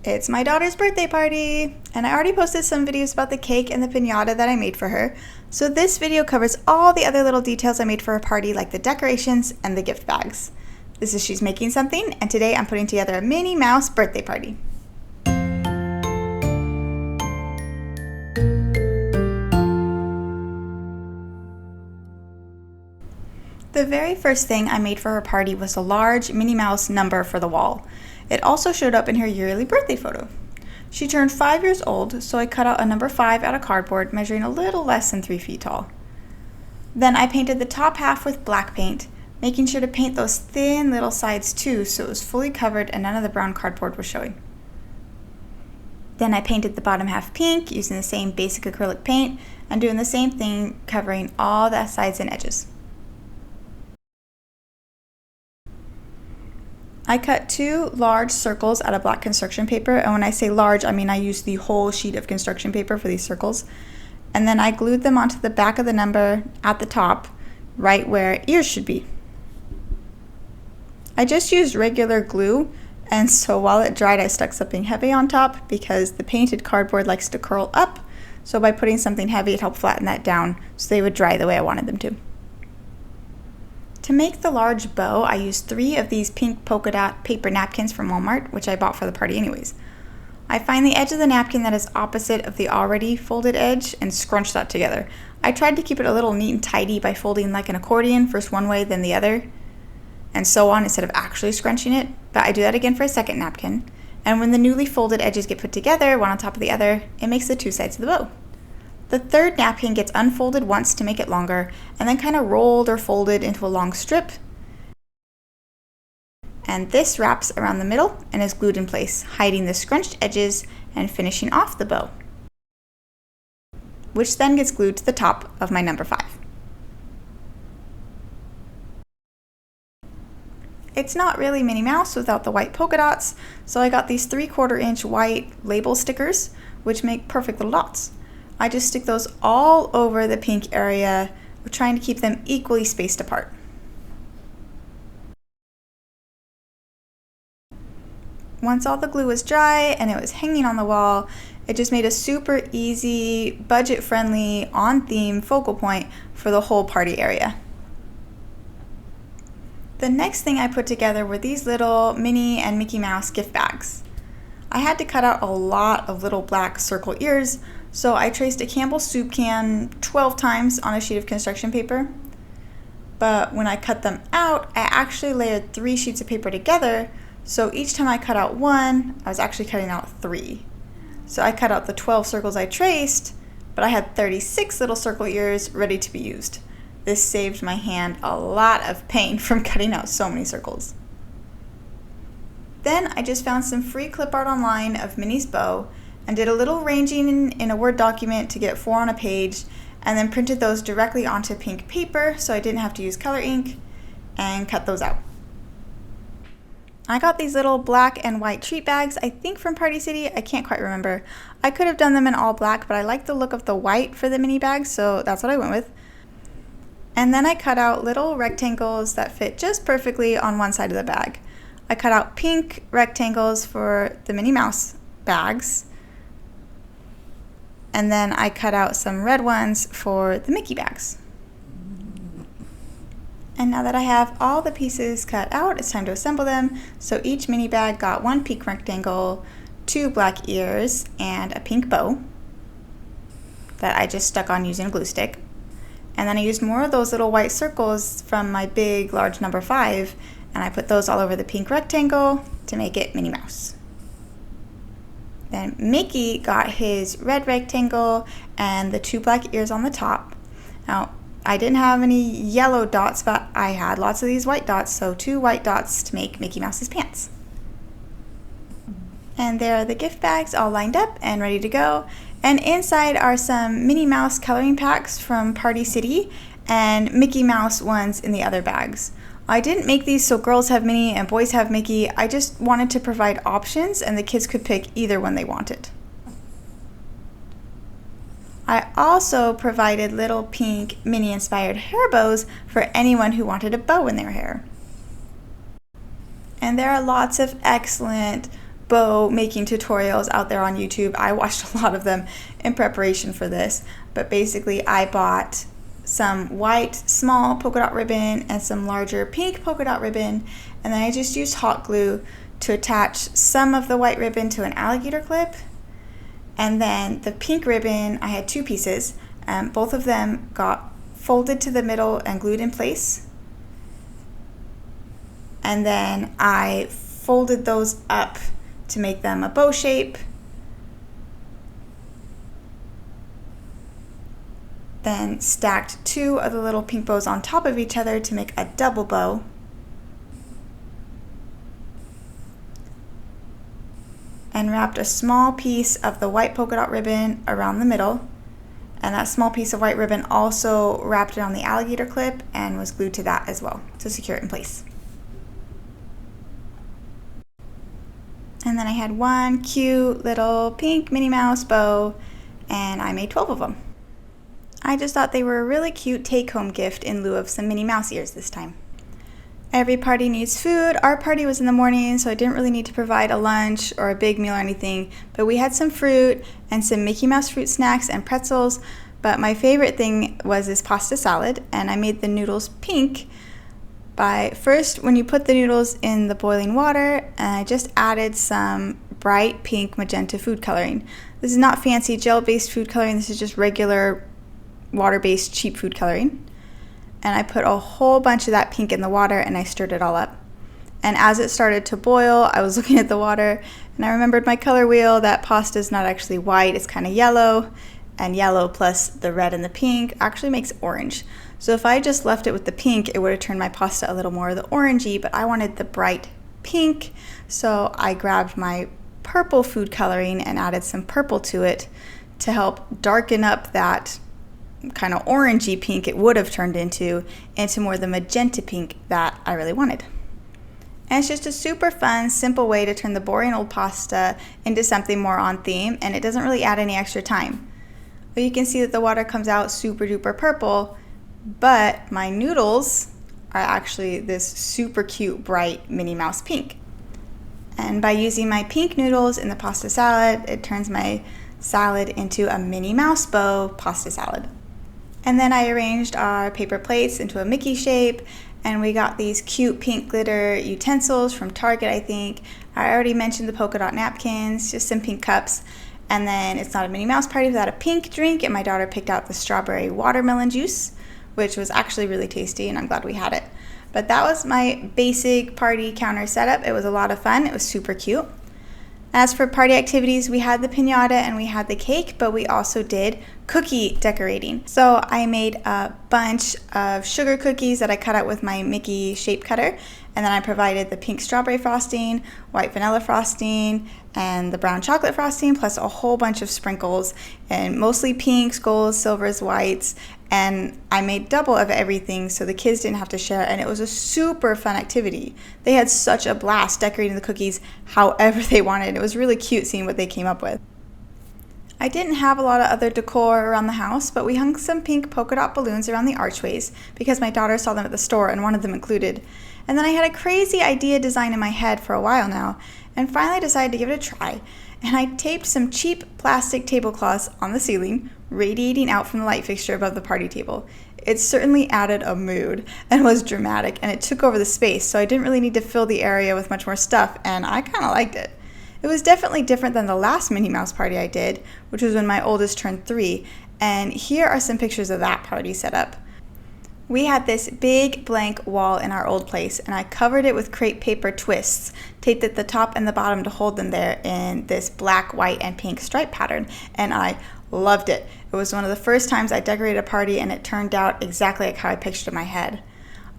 It's my daughter's birthday party, and I already posted some videos about the cake and the piñata that I made for her, so this video covers all the other little details I made for her party, like the decorations and the gift bags. This is She's Making Something, and today I'm putting together a Minnie Mouse birthday party. The very first thing I made for her party was a large Minnie Mouse number for the wall. It also showed up in her yearly birthday photo. She turned 5 years old, so I cut out a number 5 out of cardboard measuring a little less than 3 feet tall. Then I painted the top half with black paint, making sure to paint those thin little sides too so it was fully covered and none of the brown cardboard was showing. Then I painted the bottom half pink using the same basic acrylic paint and doing the same thing covering all the sides and edges. I cut 2 large circles out of black construction paper, and when I say large, I mean I used the whole sheet of construction paper for these circles. And then I glued them onto the back of the number at the top, right where ears should be. I just used regular glue, and so while it dried I stuck something heavy on top because the painted cardboard likes to curl up, so by putting something heavy it helped flatten that down so they would dry the way I wanted them to. To make the large bow, I used 3 of these pink polka dot paper napkins from Walmart, which I bought for the party anyways. I find the edge of the napkin that is opposite of the already folded edge and scrunch that together. I tried to keep it a little neat and tidy by folding like an accordion, first one way, then the other, and so on instead of actually scrunching it, but I do that again for a second napkin. And when the newly folded edges get put together, one on top of the other, it makes the 2 sides of the bow. The third napkin gets unfolded once to make it longer, and then kind of rolled or folded into a long strip. And this wraps around the middle and is glued in place, hiding the scrunched edges and finishing off the bow, which then gets glued to the top of my number 5. It's not really Minnie Mouse without the white polka dots, so I got these 3/4 inch white label stickers, which make perfect little dots. I just stick those all over the pink area, trying to keep them equally spaced apart. Once all the glue was dry and it was hanging on the wall, it just made a super easy, budget-friendly, on-theme focal point for the whole party area. The next thing I put together were these little Minnie and Mickey Mouse gift bags. I had to cut out a lot of little black circle ears, so I traced a Campbell soup can 12 times on a sheet of construction paper. But when I cut them out, I actually layered 3 sheets of paper together, so each time I cut out one, I was actually cutting out 3. So I cut out the 12 circles I traced, but I had 36 little circle ears ready to be used. This saved my hand a lot of pain from cutting out so many circles. Then I just found some free clip art online of Minnie's bow and did a little arranging in a Word document to get 4 on a page, and then printed those directly onto pink paper so I didn't have to use color ink, and cut those out. I got these little black and white treat bags, I think from Party City, I can't quite remember. I could have done them in all black, but I like the look of the white for the mini bags, so that's what I went with. And then I cut out little rectangles that fit just perfectly on one side of the bag. I cut out pink rectangles for the Minnie Mouse bags, and then I cut out some red ones for the Mickey bags. And now that I have all the pieces cut out, it's time to assemble them. So each mini bag got 1 pink rectangle, 2 black ears, and a pink bow that I just stuck on using a glue stick. And then I used more of those little white circles from my big, large number 5, and I put those all over the pink rectangle to make it Minnie Mouse. Then Mickey got his red rectangle and the 2 black ears on the top. Now, I didn't have any yellow dots, but I had lots of these white dots, so 2 white dots to make Mickey Mouse's pants. And there are the gift bags all lined up and ready to go. And inside are some Minnie Mouse coloring packs from Party City and Mickey Mouse ones in the other bags. I didn't make these so girls have Minnie and boys have Mickey. I just wanted to provide options and the kids could pick either one they wanted. I also provided little pink Minnie inspired hair bows for anyone who wanted a bow in their hair. And there are lots of excellent bow making tutorials out there on YouTube. I watched a lot of them in preparation for this, but basically I bought some white small polka dot ribbon and some larger pink polka dot ribbon, and then I just used hot glue to attach some of the white ribbon to an alligator clip. And then the pink ribbon, I had two pieces, and both of them got folded to the middle and glued in place. And then I folded those up to make them a bow shape. Then stacked two of the little pink bows on top of each other to make a double bow. And wrapped a small piece of the white polka dot ribbon around the middle. And that small piece of white ribbon also wrapped around the alligator clip and was glued to that as well to secure it in place. And then I had one cute little pink Minnie Mouse bow, and I made 12 of them. I just thought they were a really cute take-home gift in lieu of some Minnie Mouse ears this time. Every party needs food. Our party was in the morning, so I didn't really need to provide a lunch or a big meal or anything, but we had some fruit and some Mickey Mouse fruit snacks and pretzels. But my favorite thing was this pasta salad, and I made the noodles pink by first, when you put the noodles in the boiling water, and I just added some bright pink magenta food coloring. This is not fancy gel-based food coloring. This is just regular water-based cheap food coloring. And I put a whole bunch of that pink in the water, and I stirred it all up. And as it started to boil, I was looking at the water, and I remembered my color wheel. That pasta is not actually white, it's kind of yellow, and yellow plus the red and the pink actually makes orange. So if I just left it with the pink, it would have turned my pasta a little more the orangey, but I wanted the bright pink, so I grabbed my purple food coloring and added some purple to it to help darken up that kind of orangey pink it would have turned into more the magenta pink that I really wanted. And it's just a super fun, simple way to turn the boring old pasta into something more on theme, and it doesn't really add any extra time. But you can see that the water comes out super duper purple, but my noodles are actually this super cute bright Minnie Mouse pink. And by using my pink noodles in the pasta salad, it turns my salad into a Minnie Mouse bow pasta salad. And then I arranged our paper plates into a Mickey shape, and we got these cute pink glitter utensils from Target, I think. I already mentioned the polka dot napkins, just some pink cups. And then it's not a Minnie Mouse party without a pink drink, and my daughter picked out the strawberry watermelon juice, which was actually really tasty, and I'm glad we had it. But that was my basic party counter setup. It was a lot of fun. It was super cute. As for party activities, we had the piñata and we had the cake, but we also did cookie decorating. So I made a bunch of sugar cookies that I cut out with my Mickey shape cutter, and then I provided the pink strawberry frosting, white vanilla frosting, and the brown chocolate frosting, plus a whole bunch of sprinkles, and mostly pinks, golds, silvers, whites, and I made double of everything so the kids didn't have to share, and it was a super fun activity. They had such a blast decorating the cookies however they wanted. It was really cute seeing what they came up with. I didn't have a lot of other decor around the house, but we hung some pink polka dot balloons around the archways because my daughter saw them at the store and wanted them included. And then I had a crazy idea design in my head for a while now, and finally decided to give it a try. And I taped some cheap plastic tablecloths on the ceiling, radiating out from the light fixture above the party table. It certainly added a mood and was dramatic, and it took over the space, so I didn't really need to fill the area with much more stuff, and I kind of liked it. It was definitely different than the last Minnie Mouse party I did, which was when my oldest turned 3, and here are some pictures of that party setup. We had this big blank wall in our old place, and I covered it with crepe paper twists, taped at the top and the bottom to hold them there in this black, white, and pink stripe pattern, and I loved it. It was one of the first times I decorated a party, and it turned out exactly like how I pictured in my head.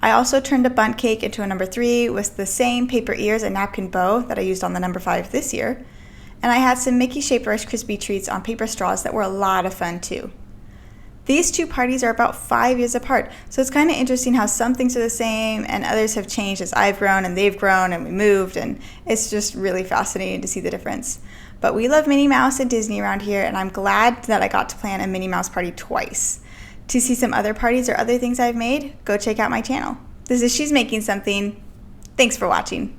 I also turned a bundt cake into a number 3 with the same paper ears and napkin bow that I used on the number 5 this year, and I had some Mickey-shaped Rice Krispie treats on paper straws that were a lot of fun too. These two parties are about 5 years apart, so it's kind of interesting how some things are the same and others have changed as I've grown and they've grown and we moved, and it's just really fascinating to see the difference. But we love Minnie Mouse and Disney around here, and I'm glad that I got to plan a Minnie Mouse party twice. To see some other parties or other things I've made, go check out my channel. This is She's Making Something. Thanks for watching.